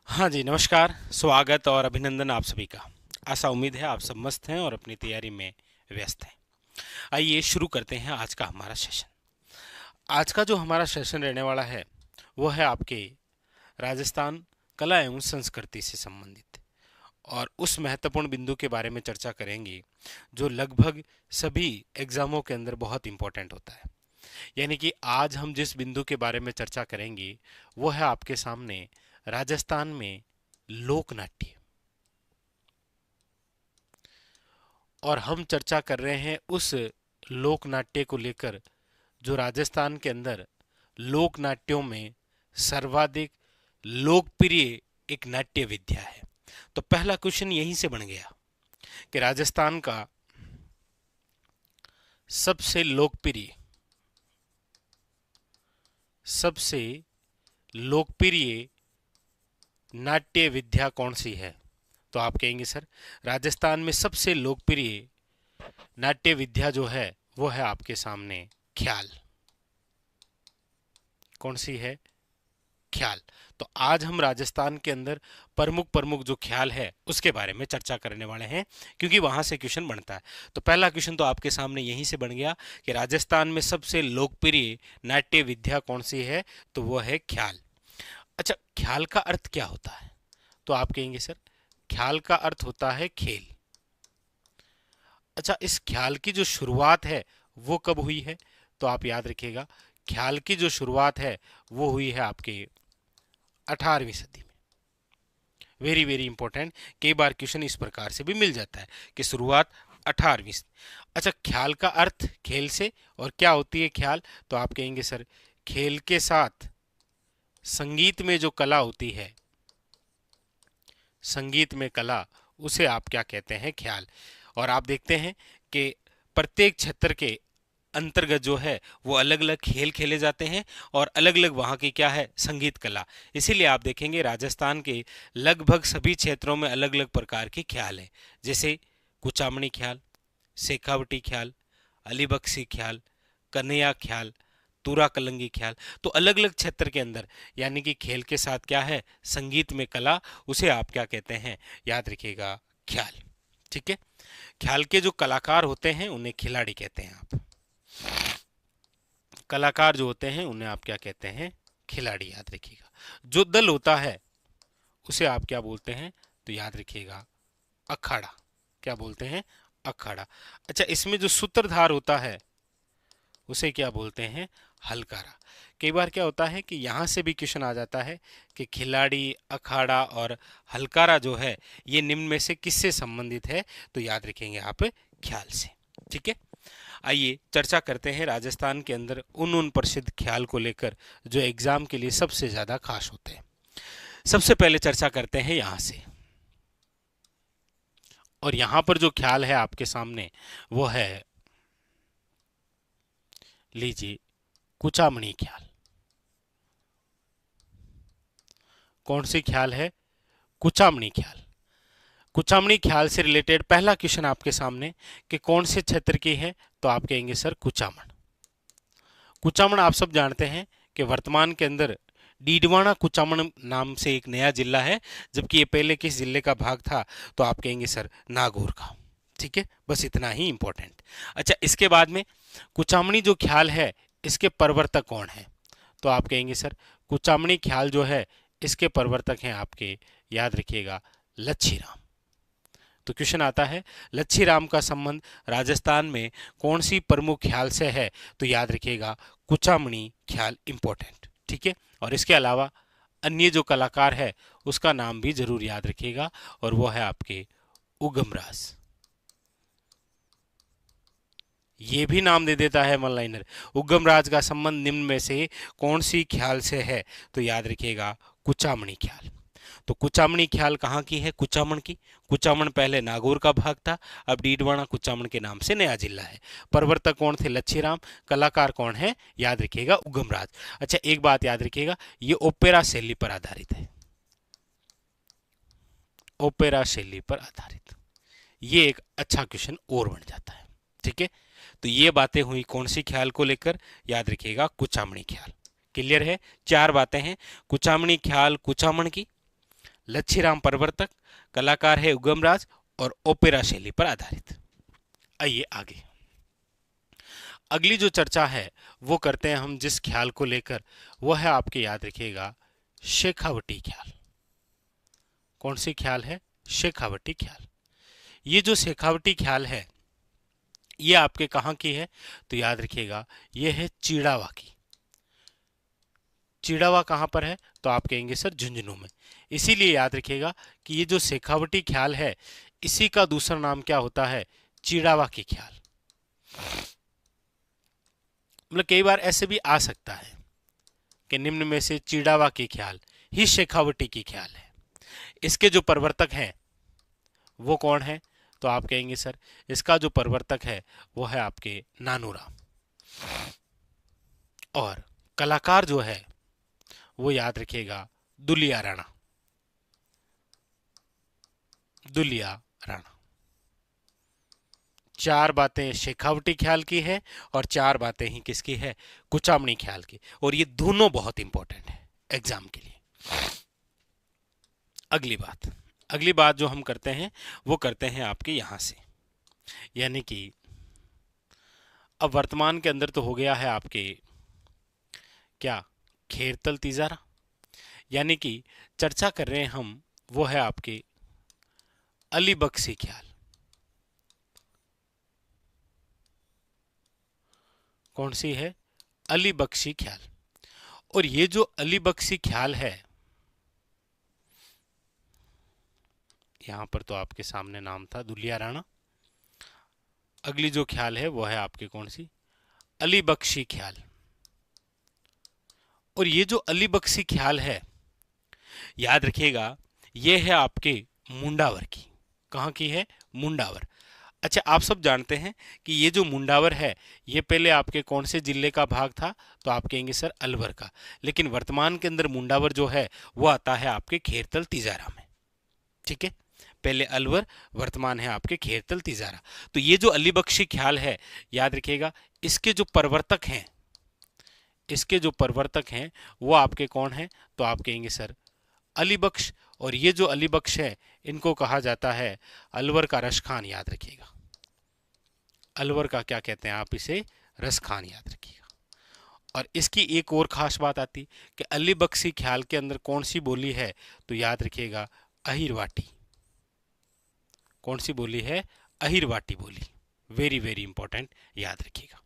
हाँ जी, नमस्कार, स्वागत और अभिनंदन आप सभी का। आशा उम्मीद है आप सब मस्त हैं और अपनी तैयारी में व्यस्त हैं। आइए शुरू करते हैं आज का हमारा सेशन। आज का जो हमारा सेशन रहने वाला है वो है आपके राजस्थान कला एवं संस्कृति से संबंधित, और उस महत्वपूर्ण बिंदु के बारे में चर्चा करेंगे जो लगभग सभी एग्जामों के अंदर बहुत इंपॉर्टेंट होता है। यानी कि आज हम जिस बिंदु के बारे में चर्चा करेंगे वो है आपके सामने राजस्थान में लोक नाट्य। और हम चर्चा कर रहे हैं उस लोक नाट्य को लेकर जो राजस्थान के अंदर लोक नाट्यों में सर्वाधिक लोकप्रिय एक नाट्य विद्या है। तो पहला क्वेश्चन यहीं से बन गया कि राजस्थान का सबसे लोकप्रिय सबसे लोकप्रिय नाट्य विद्या कौन सी है। तो आप कहेंगे सर राजस्थान में सबसे लोकप्रिय नाट्य विद्या जो है वो है आपके सामने ख्याल। कौन सी है? ख्याल। तो आज हम राजस्थान के अंदर प्रमुख प्रमुख जो ख्याल है उसके बारे में चर्चा करने वाले हैं, क्योंकि वहां से क्वेश्चन बनता है। तो पहला क्वेश्चन तो आपके सामने यहीं से बन गया कि राजस्थान में सबसे लोकप्रिय नाट्य विद्या कौन सी है, तो वो है ख्याल। अच्छा, ख्याल का अर्थ क्या होता है? तो आप कहेंगे सर ख्याल का अर्थ होता है खेल। अच्छा, इस ख्याल की जो शुरुआत है वो कब हुई है? तो आप याद रखिएगा ख्याल की जो शुरुआत है वो हुई है आपके 18वीं सदी में। वेरी वेरी इंपॉर्टेंट, कई बार क्वेश्चन इस प्रकार से भी मिल जाता है कि शुरुआत 18वीं सदी। अच्छा, ख्याल का अर्थ खेल से, और क्या होती है ख्याल? तो आप कहेंगे सर खेल के साथ संगीत में जो कला होती है, संगीत में कला, उसे आप क्या कहते हैं? ख्याल। और आप देखते हैं कि प्रत्येक क्षेत्र के अंतर्गत जो है वो अलग अलग खेल खेले जाते हैं और अलग अलग वहाँ की क्या है? संगीत कला। इसीलिए आप देखेंगे राजस्थान के लगभग सभी क्षेत्रों में अलग अलग प्रकार के ख्याल हैं, जैसे कुचामणी ख्याल, शेखावटी ख्याल, अलीबख्शी ख्याल, कन्हैया ख्याल, तूरा कलंगी ख्याल। तो अलग अलग क्षेत्र के अंदर यानी कि खेल के साथ क्या है? संगीत में कला, उसे आप क्या कहते हैं? याद रखिएगा ख्याल। ठीक है, ख्याल के जो कलाकार होते हैं उन्हें खिलाड़ी कहते हैं। आप कलाकार जो होते हैं उन्हें आप क्या कहते हैं? खिलाड़ी। याद रखिएगा जो दल होता है उसे आप क्या बोलते हैं? तो याद रखिएगा अखाड़ा। क्या बोलते हैं? अखाड़ा। अच्छा, इसमें जो सूत्रधार होता है उसे क्या बोलते हैं? हलकारा। कई बार क्या होता है कि यहाँ से भी क्वेश्चन आ जाता है कि खिलाड़ी, अखाड़ा और हलकारा जो है ये निम्न में से किससे संबंधित है? तो याद रखेंगे आप ख्याल से। ठीक है, आइए चर्चा करते हैं राजस्थान के अंदर उन प्रसिद्ध ख्याल को लेकर जो एग्जाम के लिए सबसे ज्यादा खास होते हैं। सबसे पहले चर्चा करते हैं यहाँ से, और यहाँ पर जो ख्याल है आपके सामने वो है, लीजिए, कुचामणी ख्याल। कौन सी ख्याल है? कुचामणी ख्याल। कुचामणी ख्याल से रिलेटेड पहला क्वेश्चन आपके सामने कि कौन से क्षेत्र की है? तो आप कहेंगे सर कुचामण। कुचामण आप सब जानते हैं कि वर्तमान के अंदर डीडवाना कुचामण नाम से एक नया जिला है, जबकि ये पहले किस जिले का भाग था? तो आप कहेंगे सर नागौर का। ठीक है, बस इतना ही इंपॉर्टेंट। अच्छा, इसके बाद में कुचामणी जो ख्याल है इसके प्रवर्तक कौन है? तो आप कहेंगे सर कुचामणी ख्याल जो है इसके प्रवर्तक हैं आपके, याद रखिएगा, लच्छी राम। तो क्वेश्चन आता है लच्छी राम का संबंध राजस्थान में कौन सी प्रमुख ख्याल से है? तो याद रखिएगा कुचामणी ख्याल इंपॉर्टेंट। ठीक है, और इसके अलावा अन्य जो कलाकार है उसका नाम भी जरूर याद रखिएगा, और वो है आपके उगमराज। ये भी नाम दे देता है वन लाइनर। उगमराज का संबंध निम्न में से कौन सी ख्याल से है? तो याद रखिएगा कुचामणी ख्याल। तो कुचामणी ख्याल कहाँ की है? कुचामण की। कुचामण पहले नागौर का भाग था, अब डीडवाना कुचामण के नाम से नया जिला है। प्रवर्तक कौन थे? लच्छीराम। कलाकार कौन है? याद रखिएगा उगमराज। अच्छा, एक बात याद रखिएगा, ये ओपेरा शैली पर आधारित है। ओपेरा शैली पर आधारित, ये एक अच्छा क्वेश्चन और बन जाता है। ठीक है, तो ये बातें हुई कौन सी ख्याल को लेकर? याद रखिएगा कुचामणी ख्याल। क्लियर है? चार बातें हैं, कुचामणी ख्याल कुचामण की, लच्छीराम प्रवर्तक, कलाकार है उगमराज और ओपेरा शैली पर आधारित। आइए आगे, अगली जो चर्चा है वो करते हैं हम जिस ख्याल को लेकर, वो है आपके याद रखिएगा शेखावटी ख्याल। कौन सी ख्याल है? शेखावटी ख्याल। ये जो शेखावटी ख्याल है ये आपके कहाँ की है? तो याद रखिएगा ये है चिड़ावा की। चिड़ावा कहाँ पर है? तो आप कहेंगे सर झुंझुनू में। इसीलिए याद रखिएगा कि ये जो शेखावटी ख्याल है इसी का दूसरा नाम क्या होता है? चिड़ावा की ख्याल। मतलब कई बार ऐसे भी आ सकता है कि निम्न में से चिड़ावा की ख्याल ही शेखावटी की ख्याल है। इसके जो प्रवर्तक हैं वो कौन है? तो आप कहेंगे सर इसका जो प्रवर्तक है वो है आपके नानूराम, और कलाकार जो है वो याद रखिएगा दुलिया राणा। दुलिया राणा। चार बातें शेखावटी ख्याल की है और चार बातें ही किसकी है? कुचामनी ख्याल की। और ये दोनों बहुत इंपॉर्टेंट है एग्जाम के लिए। अगली बात जो हम करते हैं वो करते हैं आपके यहां से, यानी कि अब वर्तमान के अंदर तो हो गया है आपके क्या? खेरतल तिजारा। यानी कि चर्चा कर रहे हैं हम वो है आपके अली बख्शी ख्याल। कौन सी है? अली बख्शी ख्याल। और ये जो अली बख्शी ख्याल है यहां पर तो आपके सामने नाम था दुलिया राणा। अगली जो ख्याल है वो है आपके कौन सी? अली बख्शी ख्याल। और ये जो अली बख्शी ख्याल है याद रखिएगा ये है आपके मुंडावर की। कहाँ की है? मुंडावर। अच्छा, आप सब जानते हैं कि ये जो मुंडावर है ये पहले आपके कौन से जिले का भाग था? तो आप कहेंगे सर अलवर का। लेकिन वर्तमान के अंदर मुंडावर जो है वो आता है आपके खेरतल तिजारा में। ठीक है, पहले अलवर, वर्तमान है आपके खेरतल तिजारा। तो ये जो अली बख्शी ख्याल है याद रखिएगा इसके जो प्रवर्तक हैं वो आपके कौन है? तो आप कहेंगे सर अली बख्श। और ये जो अली बख्श है इनको कहा जाता है अलवर का रसखान। याद रखिएगा अलवर का क्या कहते हैं आप इसे? रसखान। याद रखिएगा। और इसकी एक और खास बात आती कि अली बख्शी ख्याल के अंदर कौन सी बोली है? तो याद रखिएगा अहिरवाटी। कौन सी बोली है? अहिरवाटी बोली। वेरी वेरी इंपॉर्टेंट, याद रखिएगा।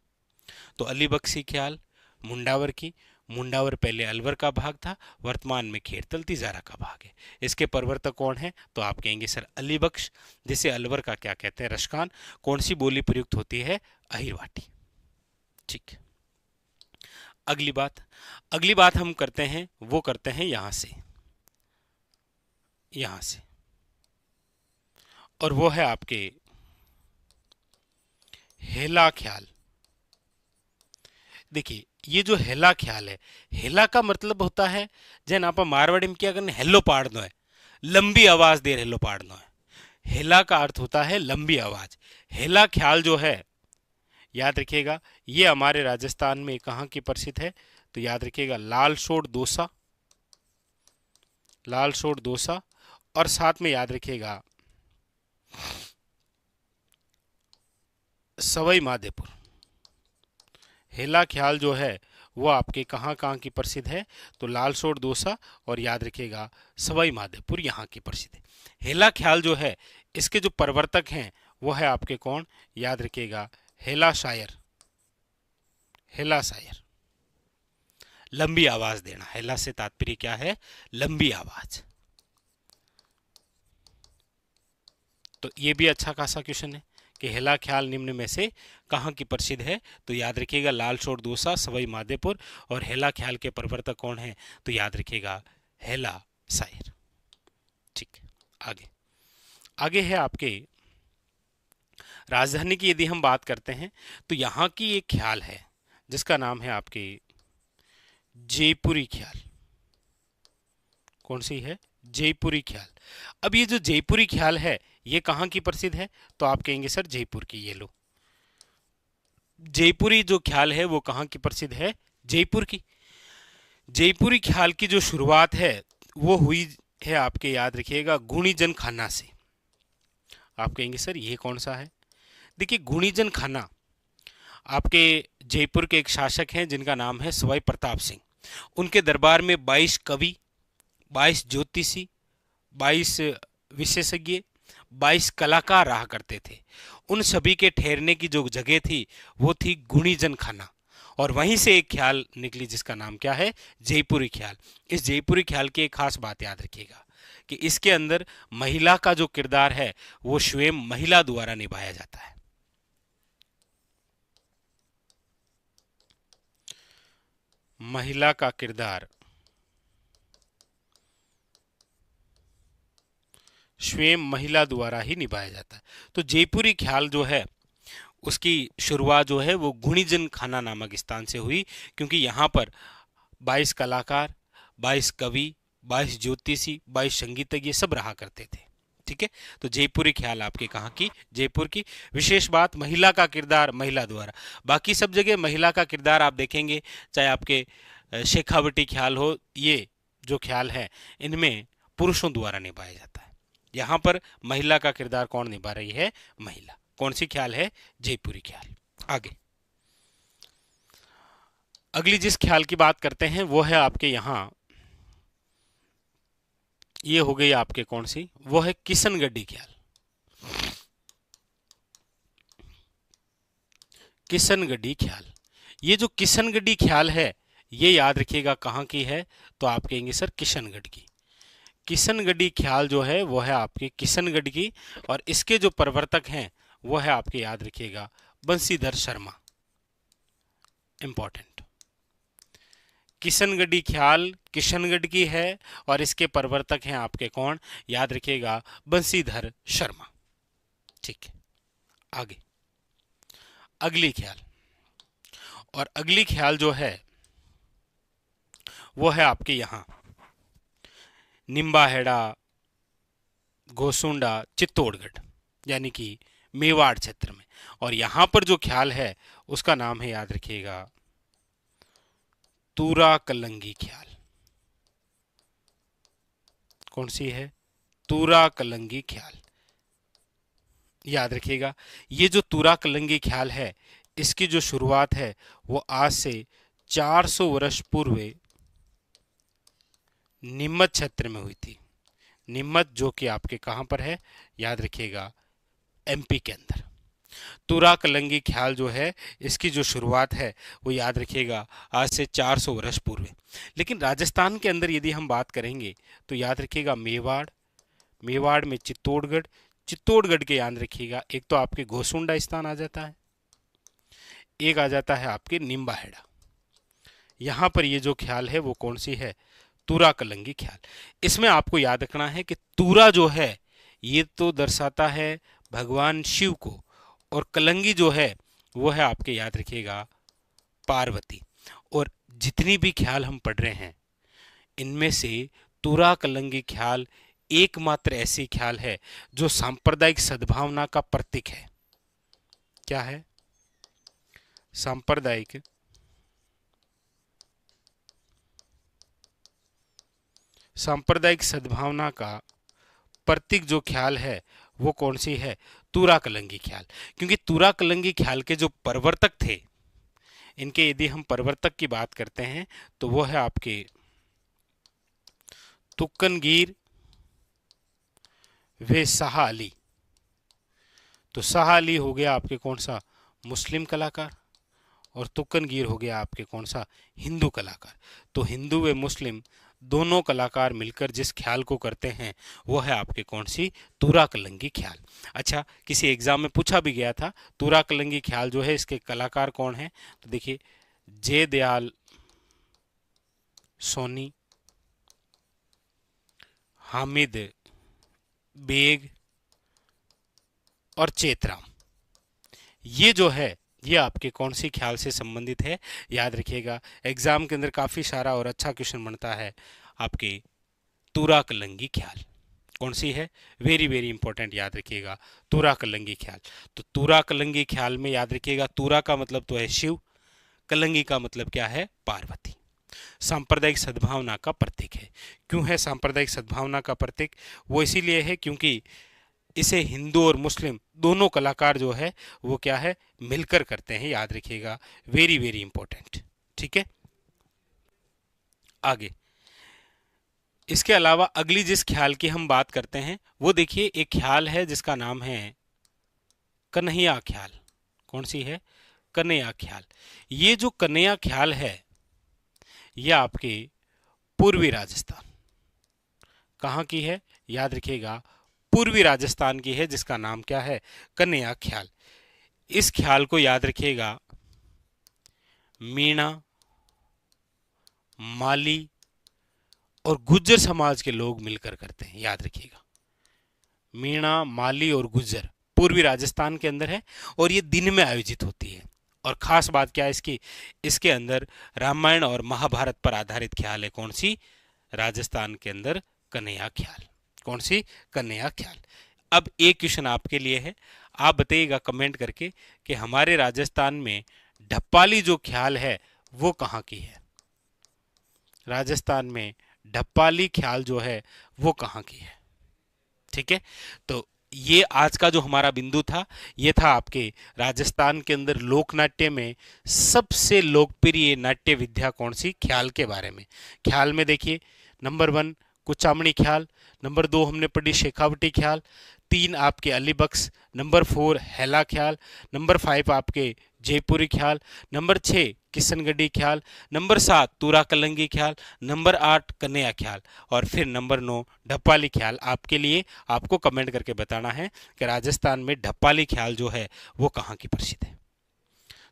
तो अली बख्शी ख्याल मुंडावर की। मुंडावर पहले अलवर का भाग था, वर्तमान में खेरतल तिजारा का भाग है। इसके प्रवर्तक कौन है? तो आप कहेंगे सर अली बख्श, जिसे अलवर का क्या कहते हैं? रसखान। कौन सी बोली प्रयुक्त होती है? अहिरवाटी। ठीक। अगली बात हम करते हैं वो करते हैं यहां से और वो है आपके हेला ख्याल। देखिए ये जो हेला ख्याल है, हेला का मतलब होता है जैन आप मारवाड़ी में क्या करने हेलो पाड़नो है, लंबी आवाज दे हेलो पाड़नो है। हेला का अर्थ होता है लंबी आवाज। हेला ख्याल जो है याद रखिएगा ये हमारे राजस्थान में कहाँ की प्रसिद्ध है? तो याद रखिएगा लालसोट दोसा और साथ में याद रखिएगा सवाई माधोपुर। हेला ख्याल जो है वो आपके कहाँ की प्रसिद्ध है? तो लालसोट दोसा और याद रखिएगा सवाई माधोपुर यहाँ की प्रसिद्ध है। हेला ख्याल जो है इसके जो प्रवर्तक हैं वो है आपके कौन? याद रखिएगा हेला शायर। लंबी आवाज देना, हेला से तात्पर्य क्या है? लंबी आवाज। तो ये भी अच्छा खासा क्वेश्चन है कि हेला ख्याल निम्न में से कहाँ की प्रसिद्ध है? तो याद रखिएगा लालसोट दोसा, सवाई माधोपुर। और हेला ख्याल के प्रवर्तक कौन है? तो याद रखिएगा हेला शायर। ठीक। आगे है आपके राजधानी की। यदि हम बात करते हैं तो यहाँ की एक ख्याल है जिसका नाम है आपके जयपुरी ख्याल। कौन सी है? जयपुरी ख्याल। अब ये जो जयपुरी ख्याल है ये कहाँ की प्रसिद्ध है? तो आप कहेंगे सर जयपुर की। ये लो, जयपुरी जो ख्याल है वो कहाँ की प्रसिद्ध है? जयपुर की। जयपुरी ख्याल की जो शुरुआत है वो हुई है आपके, याद रखिएगा, गुणीजन खाना से। आप कहेंगे सर ये कौन सा है? देखिए, गुणीजन खाना आपके जयपुर के एक शासक हैं जिनका नाम है सवाई प्रताप सिंह। उनके दरबार में 22 कवि, 22 ज्योतिषी, 22 विशेषज्ञ, 22 कलाकार रहा करते थे। उन सभी के ठहरने की जो जगह थी वो थी गुणीजन खाना, और वहीं से एक ख्याल निकली जिसका नाम क्या है? जयपुरी ख्याल। इस जयपुरी ख्याल की एक खास बात याद रखिएगा कि इसके अंदर महिला का जो किरदार है वो स्वयं महिला द्वारा निभाया जाता है। महिला का किरदार स्वयं महिला द्वारा ही निभाया जाता है। तो जयपुरी ख्याल जो है उसकी शुरुआत जो है वो गुणीजन खाना नामक स्थान से हुई, क्योंकि यहाँ पर 22 कलाकार, 22 कवि, 22 ज्योतिषी, 22 संगीतज्ञ सब रहा करते थे। ठीक है, तो जयपुरी ख्याल आपके कहाँ की? जयपुर की। विशेष बात, महिला का किरदार महिला द्वारा। बाकी सब जगह महिला का किरदार आप देखेंगे, चाहे आपके शेखावटी ख्याल हो, ये जो ख्याल है इनमें पुरुषों द्वारा निभाया जाता है। यहाँ पर महिला का किरदार कौन निभा रही है? महिला। कौन सी ख्याल है? जयपुरी ख्याल। आगे अगली जिस ख्याल की बात करते हैं वो है आपके यहाँ, ये हो गई आपके कौन सी? वो है किशनगढ़ी ख्याल। किशनगढ़ी ख्याल, ये जो किशनगढ़ी ख्याल है ये याद रखिएगा कहाँ की है? तो आप कहेंगे सर किशनगढ़ की। किशनगढ़ी ख्याल जो है वो है आपके किशनगढ़ की, और इसके जो प्रवर्तक हैं वो है आपके, याद रखिएगा, बंशीधर शर्मा। इंपॉर्टेंट, किशनगढ़ी ख्याल किशनगढ़ की है और इसके प्रवर्तक हैं आपके कौन? याद रखिएगा, बंशीधर शर्मा। ठीक है, आगे अगली ख्याल, और अगली ख्याल जो है वो है आपके यहाँ निम्बाहेड़ा, घोसुंडा, चित्तौड़गढ़, यानी कि मेवाड़ क्षेत्र में। और यहां पर जो ख्याल है उसका नाम है, याद रखिएगा, तूरा कलंगी ख्याल। कौन सी है? तूरा कलंगी ख्याल। याद रखिएगा, ये जो तूरा कलंगी ख्याल है इसकी जो शुरुआत है वो आज से 400 वर्ष पूर्व नीमच क्षेत्र में हुई थी। नीमच जो कि आपके कहां पर है? याद रखिएगा, एमपी के अंदर। तूरा कलंगी ख्याल जो है इसकी जो शुरुआत है वो याद रखिएगा आज से 400 वर्ष पूर्व। लेकिन राजस्थान के अंदर यदि हम बात करेंगे तो याद रखिएगा मेवाड़, मेवाड़ में चित्तौड़गढ़, चित्तौड़गढ़ के याद रखिएगा एक तो आपके घोसुंडा स्थान आ जाता है, एक आ जाता है आपके निम्बाहेड़ा। यहां पर ये जो ख्याल है वो कौन सी है? तूरा कलंगी ख्याल। इसमें आपको याद रखना है कि तूरा जो है ये तो दर्शाता है भगवान शिव को, और कलंगी जो है वो है आपके, याद रखिएगा, पार्वती। और जितनी भी ख्याल हम पढ़ रहे हैं इनमें से तूरा कलंगी ख्याल एकमात्र ऐसी ख्याल है जो सांप्रदायिक सद्भावना का प्रतीक है। क्या है? सांप्रदायिक सांप्रदायिक सद्भावना का प्रतीक जो ख्याल है वो कौन सी है? तूरा कलंगी ख्याल। क्योंकि तूरा कलंगी ख्याल के जो प्रवर्तक थे, इनके यदि हम प्रवर्तक की बात करते हैं तो वो है आपके तुक्कनगीर वे शाह अली। तो शाह अली हो गया आपके कौन सा? मुस्लिम कलाकार, और तुक्कनगीर हो गया आपके कौन सा? हिंदू कलाकार। तो हिंदू व मुस्लिम दोनों कलाकार मिलकर जिस ख्याल को करते हैं वो है आपके कौन सी? तूरा कलंगी ख्याल। अच्छा, किसी एग्जाम में पूछा भी गया था तूरा कलंगी ख्याल जो है इसके कलाकार कौन है? तो देखिए, जय दयाल सोनी, हामिद बेग और चेतराम। ये जो है ये आपके कौन सी ख्याल से संबंधित है? याद रखिएगा, एग्जाम के अंदर काफी सारा और अच्छा क्वेश्चन बनता है आपके तूरा कलंगी ख्याल। कौन सी है? वेरी वेरी इंपॉर्टेंट, याद रखिएगा, तूरा कलंगी ख्याल। तो तूरा कलंगी ख्याल में याद रखिएगा, तूरा का मतलब तो है शिव, कलंगी का मतलब क्या है? पार्वती। सांप्रदायिक सद्भावना का प्रतीक है। क्यों है सांप्रदायिक सद्भावना का प्रतीक? वो इसीलिए है क्योंकि इसे हिंदू और मुस्लिम दोनों कलाकार जो है वो क्या है, मिलकर करते हैं, याद रखिएगा, वेरी वेरी इंपॉर्टेंट। ठीक है, आगे इसके अलावा अगली जिस ख्याल की हम बात करते हैं वो देखिए, एक ख्याल है जिसका नाम है कन्हैया ख्याल। कौन सी है? कन्हैया ख्याल। ये जो कन्हैया ख्याल है यह आपके पूर्वी राजस्थान, कहाँ की है? याद रखिएगा, पूर्वी राजस्थान की है, जिसका नाम क्या है? कन्हैया ख्याल। इस ख्याल को याद रखिएगा मीणा, माली और गुज्जर समाज के लोग मिलकर करते हैं, याद रखिएगा। मीणा, माली और गुज्जर पूर्वी राजस्थान के अंदर है और ये दिन में आयोजित होती है। और खास बात क्या है इसकी? इसके अंदर रामायण और महाभारत पर आधारित ख्याल है। कौन सी? राजस्थान के अंदर कन्हैया ख्याल। कौन सी? कन्हैया ख्याल। अब एक क्वेश्चन आपके लिए है, आप बताइएगा कमेंट करके कि हमारे राजस्थान में ढप्पाली जो ख्याल है वो कहाँ की है? राजस्थान में ढप्पाली ख्याल जो है वो कहाँ की है? ठीक है, तो ये आज का जो हमारा बिंदु था ये था आपके राजस्थान के अंदर लोकनाट्य में सबसे लोकप्रिय नाट्य विद्या कौन सी? ख्याल के बारे में। ख्याल में देखिए, नंबर 1 कुचामणी ख्याल, नंबर 2 हमने पढ़ी शेखावटी ख्याल, 3 आपके अलीबक्स, नंबर 4 हैला ख्याल, नंबर 5 आपके जयपुरी ख्याल, नंबर 6 किशनगढ़ी ख्याल, नंबर 7 तुरा कलंगी ख्याल, नंबर 8 कन्हैया ख्याल और फिर नंबर 9 ढप्पाली ख्याल। आपके लिए आपको कमेंट करके बताना है कि राजस्थान में ढप्पाली ख्याल जो है वो कहाँ की प्रसिद्ध है।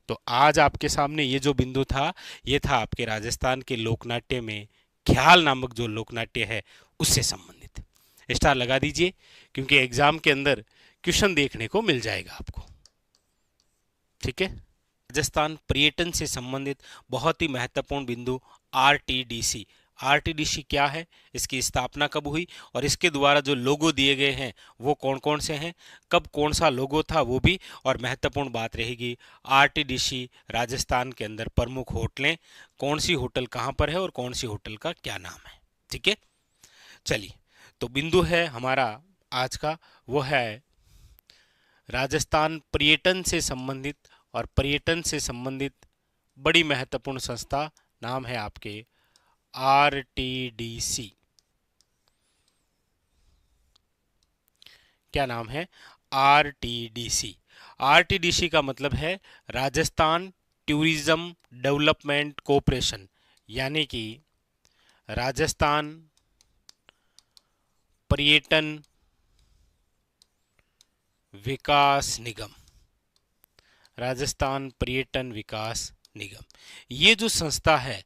तो आज आपके सामने ये जो बिंदु था ये था आपके राजस्थान के लोकनाट्य में ख्याल नामक जो लोकनाट्य है उससे संबंधित। स्टार लगा दीजिए क्योंकि एग्जाम के अंदर क्वेश्चन देखने को मिल जाएगा आपको। ठीक है, राजस्थान पर्यटन से संबंधित बहुत ही महत्वपूर्ण बिंदु आरटीडीसी। आरटीडीसी क्या है, इसकी स्थापना कब हुई और इसके द्वारा जो लोगो दिए गए हैं वो कौन कौन से हैं, कब कौन सा लोगो था वो भी, और महत्वपूर्ण बात रहेगी आरटीडीसी राजस्थान के अंदर प्रमुख होटलें, कौन सी होटल कहाँ पर है और कौन सी होटल का क्या नाम है। ठीक है, चलिए, तो बिंदु है हमारा आज का वो है राजस्थान पर्यटन से संबंधित, और पर्यटन से संबंधित बड़ी महत्वपूर्ण संस्था नाम है आपके आरटीडीसी। क्या नाम है? आरटीडीसी। आरटीडीसी का मतलब है राजस्थान टूरिज्म डेवलपमेंट कॉरपोरेशन, यानी कि राजस्थान पर्यटन विकास निगम। राजस्थान पर्यटन विकास निगम, ये जो संस्था है,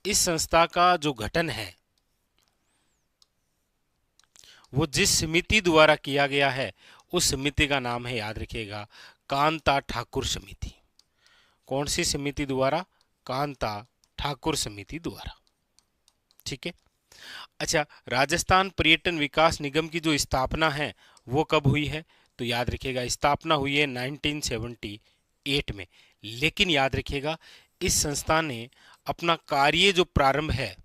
इस संस्था का जो गठन है वो जिस समिति द्वारा किया गया है उस समिति का नाम है, याद रखिएगा, कांता ठाकुर समिति। कौन सी समिति द्वारा? कांता ठाकुर समिति द्वारा। ठीक है, अच्छा, राजस्थान पर्यटन विकास निगम की जो स्थापना है वो कब हुई है? तो याद रखिएगा स्थापना हुई है 1978 में। लेकिन याद रखिएगा इस संस्था ने अपना कार्य जो प्रारंभ है,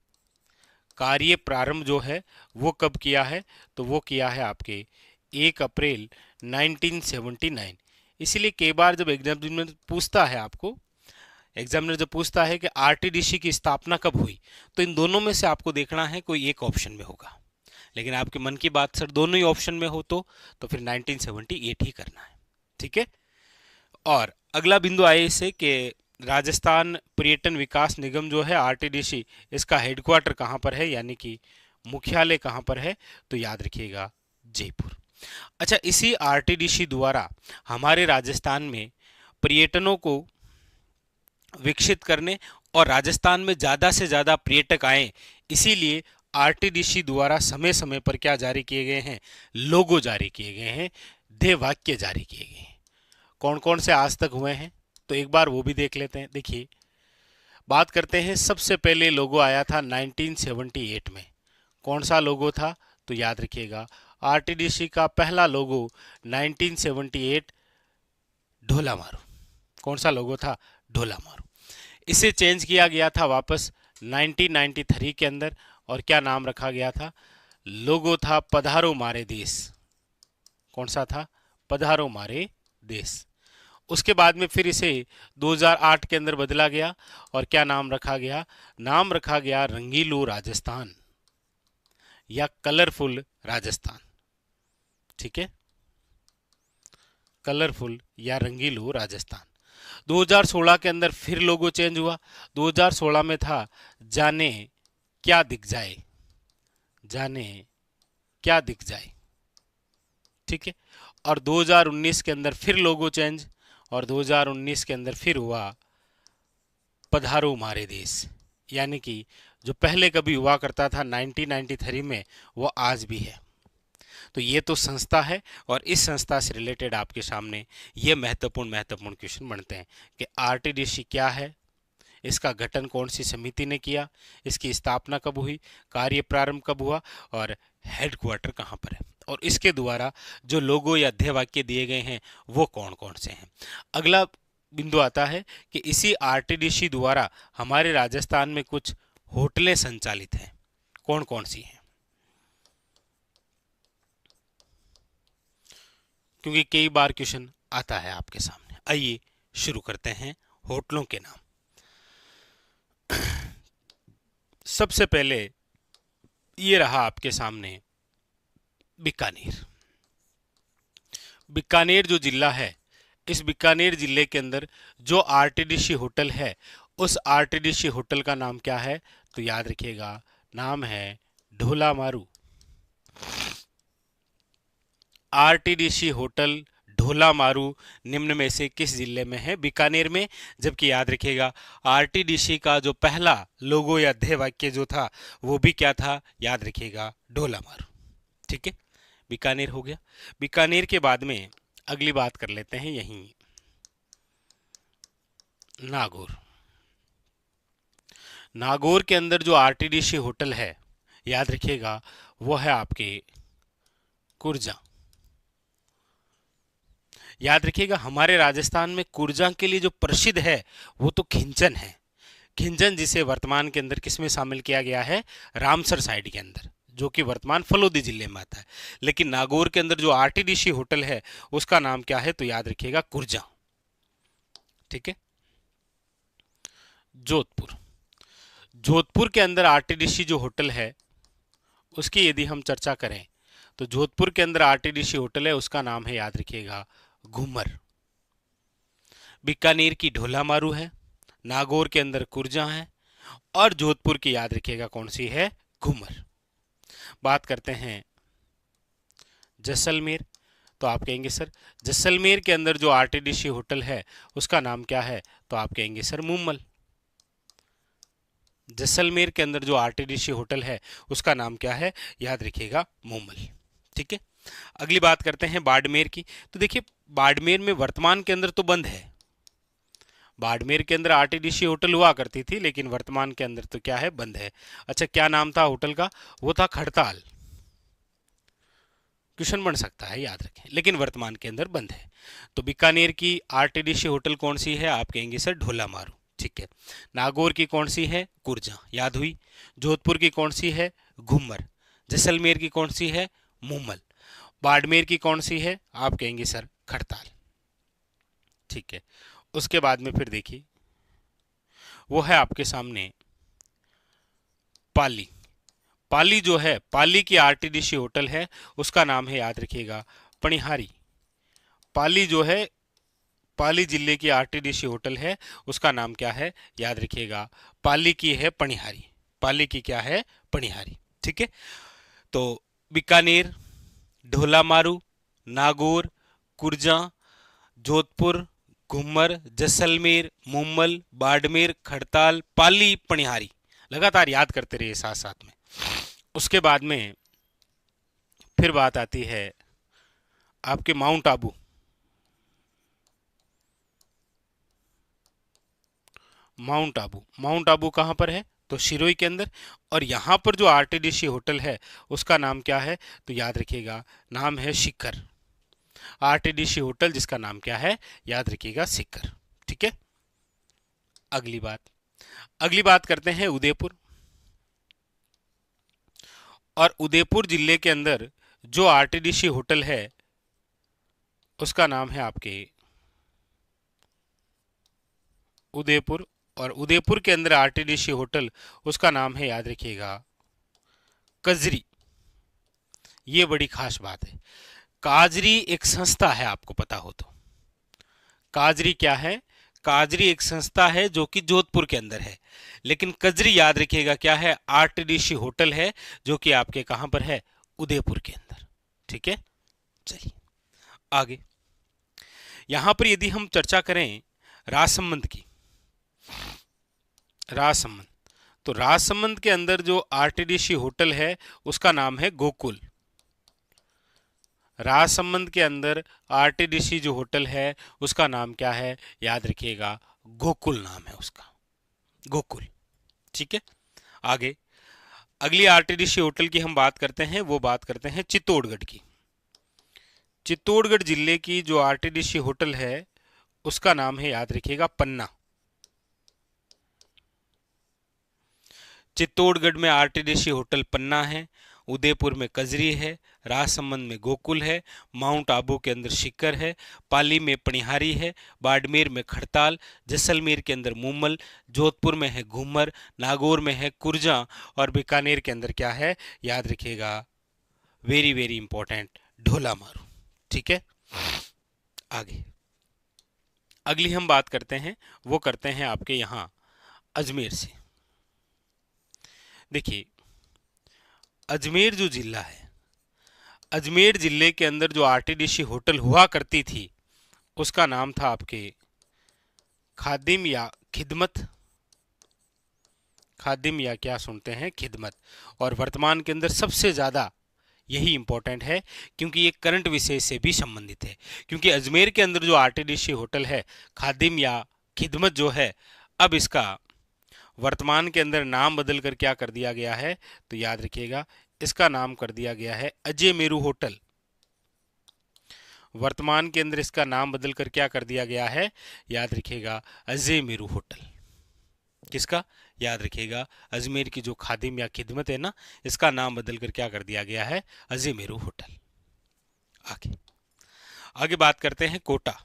कार्य प्रारंभ जो है वो कब किया है? तो वो किया है आपके 1 अप्रैल 1979। इसीलिए कई बार जब एग्जामिनर पूछता है आपको, एग्जामिनर जब पूछता है कि आरटीडीसी की स्थापना कब हुई, तो इन दोनों में से आपको देखना है कोई एक ऑप्शन में होगा। लेकिन आपके मन की बात सर दोनों ही ऑप्शन में हो तो फिर 1978 ही करना है। ठीक है, और अगला बिंदु आए इससे कि राजस्थान पर्यटन विकास निगम जो है आरटीडीसी, इसका हेडक्वार्टर कहाँ पर है, यानी कि मुख्यालय कहाँ पर है? तो याद रखिएगा जयपुर। अच्छा, इसी आरटीडीसी द्वारा हमारे राजस्थान में पर्यटनों को विकसित करने और राजस्थान में ज़्यादा से ज़्यादा पर्यटक आए, इसीलिए आरटीडीसी द्वारा समय समय पर क्या जारी किए गए हैं? लोगो जारी किए गए हैं, ध्येय वाक्य जारी किए गए हैं। कौन कौन से आज तक हुए हैं तो एक बार वो भी देख लेते हैं। देखिए, बात करते हैं, सबसे पहले लोगो आया था 1978 में। कौन सा लोगो था? तो याद रखिएगा आरटीडीसी का पहला लोगो 1978 ढोला मारू। कौन सा लोगो था? ढोला मारू। इसे चेंज किया गया था वापस 1993 के अंदर, और क्या नाम रखा गया था? लोगो था पधारो मारे देश। कौन सा था? पधारो मारे देश। उसके बाद में फिर इसे 2008 के अंदर बदला गया, और क्या नाम रखा गया? नाम रखा गया रंगीलो राजस्थान या कलरफुल राजस्थान। ठीक है, कलरफुल या रंगीलो राजस्थान। 2016 के अंदर फिर लोगो चेंज हुआ। 2016 में था जाने क्या दिख जाए, जाने क्या दिख जाए। ठीक है, और 2019 के अंदर फिर लोगो चेंज, और 2019 के अंदर फिर हुआ पधारो मारे देश। यानी कि जो पहले कभी हुआ करता था 1993 में, वो आज भी है। तो ये तो संस्था है, और इस संस्था से रिलेटेड आपके सामने ये महत्वपूर्ण क्वेश्चन बनते हैं कि आरटीडीसी क्या है, इसका गठन कौन सी समिति ने किया, इसकी स्थापना कब हुई, कार्य प्रारंभ कब हुआ, और हेडक्वार्टर कहाँ पर है, और इसके द्वारा जो लोगो या ध्येय वाक्य दिए गए हैं वो कौन कौन से हैं। अगला बिंदु आता है कि इसी आरटीडीसी द्वारा हमारे राजस्थान में कुछ होटलें संचालित हैं। कौन कौन सी हैं? क्योंकि कई बार क्वेश्चन आता है आपके सामने। आइए शुरू करते हैं होटलों के नाम। सबसे पहले ये रहा आपके सामने बीकानेर। बीकानेर जो जिला है, इस बीकानेर जिले के अंदर जो आरटीडीसी होटल है, उस आरटीडीसी होटल का नाम क्या है? तो याद रखिएगा, नाम है ढोला मारू। आरटीडीसी होटल ढोला मारू निम्न में से किस जिले में है? बीकानेर में। जबकि याद रखिएगा, आरटीडीसी का जो पहला लोगो या ध्येय वाक्य जो था वो भी क्या था? याद रखिएगा, ढोला मारू। ठीक है, बीकानेर हो गया। बीकानेर के बाद में अगली बात कर लेते हैं यहीं नागौर। नागौर के अंदर जो आरटीडीसी होटल है, याद रखिएगा, वो है आपके कुर्जा। याद रखिएगा, हमारे राजस्थान में कुर्जा के लिए जो प्रसिद्ध है वो तो खिंचन है। खिंचन जिसे वर्तमान के अंदर किसमें शामिल किया गया है? रामसर साइड के अंदर, जो कि वर्तमान फलोदी जिले में आता है। लेकिन नागौर के अंदर जो आरटीडीसी होटल है उसका नाम क्या है? तो याद रखिएगा, कुर्जा। ठीक है, जोधपुर। जोधपुर के अंदर आरटीडीसी जो होटल है उसकी यदि हम चर्चा करें तो जोधपुर के अंदर आरटीडीसी होटल है, उसका नाम है, याद रखिएगा, घूमर। बीकानेर की ढोला मारू है, नागौर के अंदर कुर्जा है, और जोधपुर की याद रखिएगा कौन सी है? घूमर। बात करते हैं जैसलमेर। तो आप कहेंगे सर जैसलमेर के अंदर जो आरटीडीसी होटल है उसका नाम क्या है? तो आप कहेंगे सर मूमल। जैसलमेर के अंदर जो आरटीडीसी होटल है उसका नाम क्या है? याद रखिएगा, मूमल। ठीक है, अगली बात करते हैं बाड़मेर की। तो देखिए, बाड़मेर में वर्तमान के अंदर तो बंद है। बाड़मेर के अंदर आरटीडीसी होटल हुआ करती थी, लेकिन वर्तमान के अंदर तो क्या है? बंद है। अच्छा, क्या नाम था होटल का? वो था खड़ताल। क्वेश्चन बन सकता है, याद रखें, लेकिन वर्तमान के अंदर बंद है। तो बीकानेर की आरटीडीसी होटल कौन सी है? आप कहेंगे सर ढोला मारू। ठीक है, नागौर की कौन सी है? कुर्जा, याद हुई। जोधपुर की कौन सी है? घूमर। जैसलमेर की कौन सी है? मूमल। बाड़मेर की कौन सी है? आप कहेंगे सर खड़ताल। ठीक है, उसके बाद में फिर देखिए वो है आपके सामने पाली। पाली जो है, पाली की आरटीडीसी होटल है, उसका नाम है, याद रखिएगा, पणिहारी। पाली जो है, पाली जिले की आरटीडीसी होटल है, उसका नाम क्या है? याद रखिएगा, पाली की है पणिहारी। पाली की क्या है? पणिहारी। ठीक है, तो बीकानेर, ढोला मारू, नागौर, कुर्जा, जोधपुर, घूमर, जैसलमेर, मूमल, बाड़मेर, खड़ताल, पाली, पणिहारी। लगातार याद करते रहिए साथ साथ में। उसके बाद में फिर बात आती है आपके mount Abu. Mount Abu, mount Abu कहाँ पर है? तो सिरोही के अंदर। और यहाँ पर जो आरटीडीसी होटल है उसका नाम क्या है? तो याद रखिएगा, नाम है शिखर। आरटीडीसी होटल जिसका नाम क्या है? याद रखिएगा, शिखर। ठीक है, अगली बात अगली बात करते हैं उदयपुर। और उदयपुर जिले के अंदर जो आरटीडीसी होटल है उसका नाम है आपके उदयपुर। और उदयपुर के अंदर आरटीडीसी होटल, उसका नाम है, याद रखिएगा, कजरी। ये बड़ी खास बात है। काजरी एक संस्था है, आपको पता हो तो। काजरी क्या है? काजरी एक संस्था है जो कि जोधपुर के अंदर है। लेकिन कजरी याद रखिएगा क्या है? आरटीडीसी होटल है जो कि आपके कहां पर है? उदयपुर के अंदर। ठीक है, चलिए आगे। यहां पर यदि हम चर्चा करें राजसमंद की, राजसमंद, तो राजसमंद के अंदर जो आरटीडीसी होटल है उसका नाम है गोकुल। राजसमंद के अंदर आरटीडीसी जो होटल है उसका नाम क्या है? याद रखिएगा, गोकुल नाम है उसका, गोकुल। ठीक है, आगे अगली आरटीडीसी होटल की हम बात करते हैं, वो बात करते हैं चित्तौड़गढ़ की। चित्तौड़गढ़ जिले की जो आरटीडीसी होटल है उसका नाम है, याद रखिएगा, पन्ना। चित्तौड़गढ़ में आरटीडीसी होटल पन्ना है, उदयपुर में कजरी है, राजसमंद में गोकुल है, माउंट आबू के अंदर शिखर है, पाली में पनिहारी है, बाड़मेर में खड़ताल, जैसलमेर के अंदर मूमल, जोधपुर में है घूमर, नागौर में है कुरजा, और बीकानेर के अंदर क्या है? याद रखिएगा, वेरी वेरी इंपॉर्टेंट, ढोला मारू। ठीक है, आगे अगली हम बात करते हैं, वो करते हैं आपके यहां अजमेर से। देखिए, अजमेर जो जिला है, अजमेर जिले के अंदर जो आरटीडीसी होटल हुआ करती थी उसका नाम था आपके खादिम या खिदमत। खादिम या क्या सुनते हैं? खिदमत। और वर्तमान के अंदर सबसे ज़्यादा यही इंपॉर्टेंट है क्योंकि ये करंट विषय से भी संबंधित है। क्योंकि अजमेर के अंदर जो आरटीडीसी होटल है खादिम या खिदमत जो है, अब इसका वर्तमान के अंदर नाम बदल कर क्या कर दिया गया है? तो याद रखिएगा, इसका नाम कर दिया गया है अजय मेरू होटल। वर्तमान के अंदर इसका नाम बदल कर क्या कर दिया गया है? याद रखिएगा, अजय मेरू होटल। किसका? याद रखिएगा, अजमेर की जो खादिम या खिदमत है ना, इसका नाम बदल कर क्या कर दिया गया है? अजय मेरू होटल। आगे आगे बात करते हैं कोटा।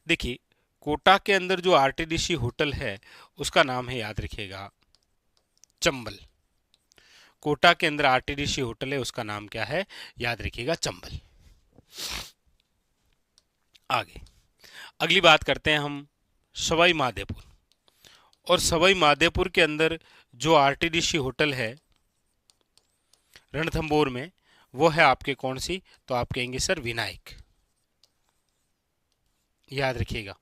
देखिए, कोटा के अंदर जो आरटीडीसी होटल है उसका नाम है, याद रखिएगा, चंबल। कोटा के अंदर आरटीडीसी होटल है, उसका नाम क्या है? याद रखिएगा, चंबल। आगे अगली बात करते हैं हम सवाई माधोपुर। और सवाई माधोपुर के अंदर जो आरटीडीसी होटल है रणथंबोर में, वो है आपके कौन सी? तो आप कहेंगे सर विनायक। याद रखिएगा,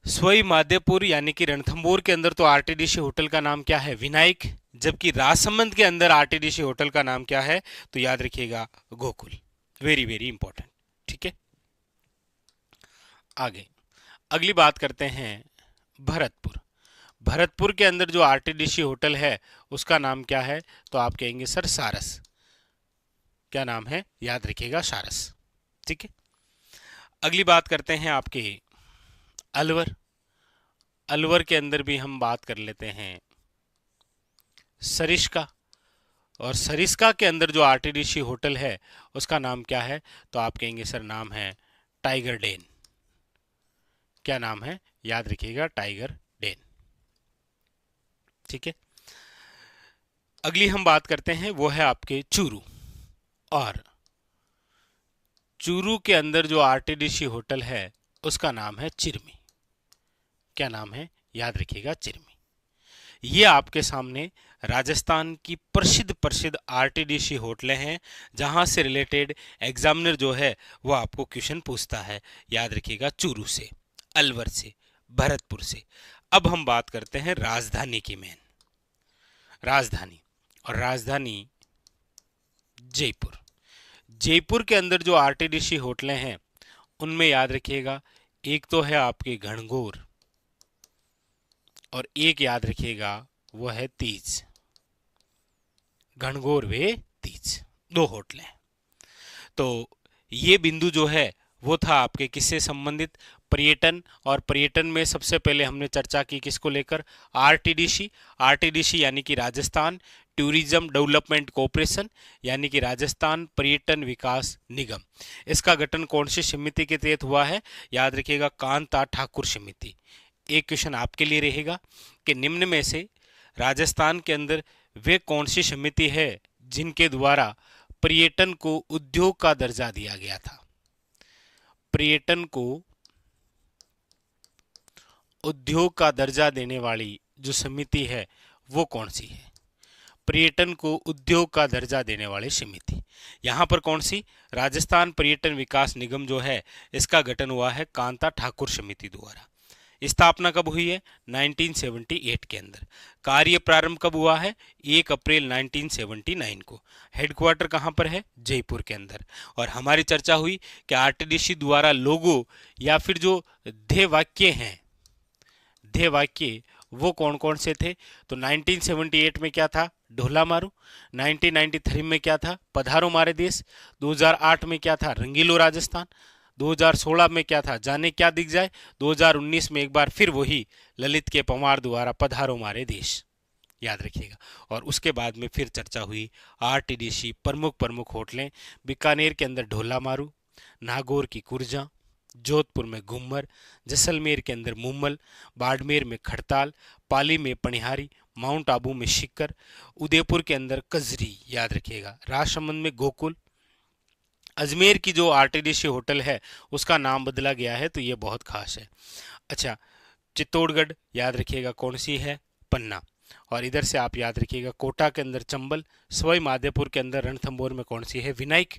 सवाई माधोपुर यानी कि रणथंबोर के अंदर तो आरटीडीसी होटल का नाम क्या है? विनायक। जबकि राजसमंद के अंदर आरटीडीसी होटल का नाम क्या है? तो याद रखिएगा, गोकुल। Very very important. ठीक है, आगे अगली बात करते हैं भरतपुर। भरतपुर के अंदर जो आरटीडीसी होटल है उसका नाम क्या है? तो आप कहेंगे सर सारस। क्या नाम है? याद रखिएगा, सारस। ठीक है, अगली बात करते हैं आपके अलवर। अलवर के अंदर भी हम बात कर लेते हैं सरिस्का। और सरिस्का के अंदर जो आरटीडीसी होटल है उसका नाम क्या है? तो आप कहेंगे सर नाम है टाइगर डेन। क्या नाम है? याद रखिएगा, टाइगर डेन। ठीक है, अगली हम बात करते हैं, वो है आपके चूरू। और चूरू के अंदर जो आरटीडीसी होटल है उसका नाम है चिरमी। क्या नाम है? याद रखिएगा, चिरमी। ये आपके सामने राजस्थान की प्रसिद्ध प्रसिद्ध आरटीडीसी होटलें हैं जहां से रिलेटेड एग्जामिनर जो है वो आपको क्वेश्चन पूछता है। याद रखिएगा, चूरू से, अलवर से, भरतपुर से। अब हम बात करते हैं राजधानी की। मेन राजधानी, और राजधानी जयपुर। जयपुर के अंदर जो आरटीडीसी होटलें हैं उनमें याद रखिएगा, एक तो है आपके घनघोर और एक याद रखिएगा वो है तीज। घनघोर वे तीज, दो होटलें। तो ये बिंदु जो है वो था आपके किससे संबंधित? पर्यटन, और पर्यटन में सबसे पहले हमने चर्चा की किसको लेकर, आरटीडीसी। आरटीडीसी यानी कि राजस्थान टूरिज्म डेवलपमेंट कॉरपोरेशन, यानी कि राजस्थान पर्यटन विकास निगम। इसका गठन कौन सी समिति के तहत हुआ है, याद रखिएगा कांता ठाकुर समिति। एक क्वेश्चन आपके लिए रहेगा कि निम्न में से राजस्थान के अंदर वे कौन सी समिति है जिनके द्वारा पर्यटन को उद्योग का दर्जा दिया गया था। पर्यटन को उद्योग का दर्जा देने वाली जो समिति है वो कौन सी है, पर्यटन को उद्योग का दर्जा देने वाली समिति। यहां पर कौन सी, राजस्थान पर्यटन विकास निगम जो है इसका गठन हुआ है कांता ठाकुर समिति द्वारा। स्थापना कब हुई है, 1978 के अंदर। कार्य प्रारंभ कब हुआ है, 1 अप्रैल 1979 को। हेडक्वार्टर कहां पर है, जयपुर के अंदर। और हमारी चर्चा हुई कि आरटीडीसी द्वारा लोगो या फिर जो ध्येय वाक्य हैं, ध्येय वाक्य वो कौन कौन से थे, तो 1978 में क्या था, ढोला मारू। 1993 में क्या था, पधारो मारे देश। 2008 में क्या था, रंगीलो राजस्थान। 2016 में क्या था, जाने क्या दिख जाए। 2019 में एक बार फिर वही ललित के पंवार द्वारा पधारो मारे देश, याद रखिएगा। और उसके बाद में फिर चर्चा हुई आरटीडीसी प्रमुख होटलें, बीकानेर के अंदर ढोला मारू, नागौर की कुर्जा, जोधपुर में घूमर, जैसलमेर के अंदर मुम्मल, बाड़मेर में खड़ताल, पाली में पनिहारी, माउंट आबू में शिक्कर, उदयपुर के अंदर कजरी, याद रखिएगा, राजसमंद में गोकुल। अजमेर की जो आरटीडीसी होटल है उसका नाम बदला गया है, तो ये बहुत खास है। अच्छा, चित्तौड़गढ़ याद रखिएगा कौन सी है, पन्ना। और इधर से आप याद रखिएगा कोटा के अंदर चंबल, सवाई माधोपुर के अंदर रणथंभौर में कौन सी है, विनायक।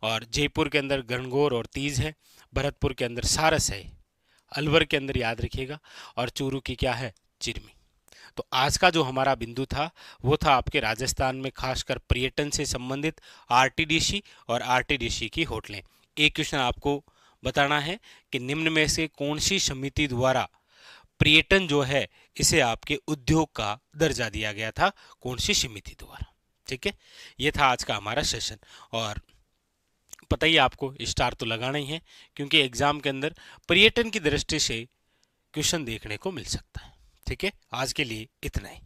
और जयपुर के अंदर गणगौर और तीज है, भरतपुर के अंदर सारस है, अलवर के अंदर याद रखिएगा, और चूरू की क्या है, चिरमी। तो आज का जो हमारा बिंदु था वो था आपके राजस्थान में खासकर पर्यटन से संबंधित आरटीडीसी और आरटीडीसी की होटलें। एक क्वेश्चन आपको बताना है कि निम्न में से कौन सी समिति द्वारा पर्यटन जो है इसे आपके उद्योग का दर्जा दिया गया था, कौन सी समिति द्वारा। ठीक है, ये था आज का हमारा सेशन। और पता ही आपको स्टार तो लगाना ही है, क्योंकि एग्जाम के अंदर पर्यटन की दृष्टि से क्वेश्चन देखने को मिल सकता है। ठीक है, आज के लिए इतना ही।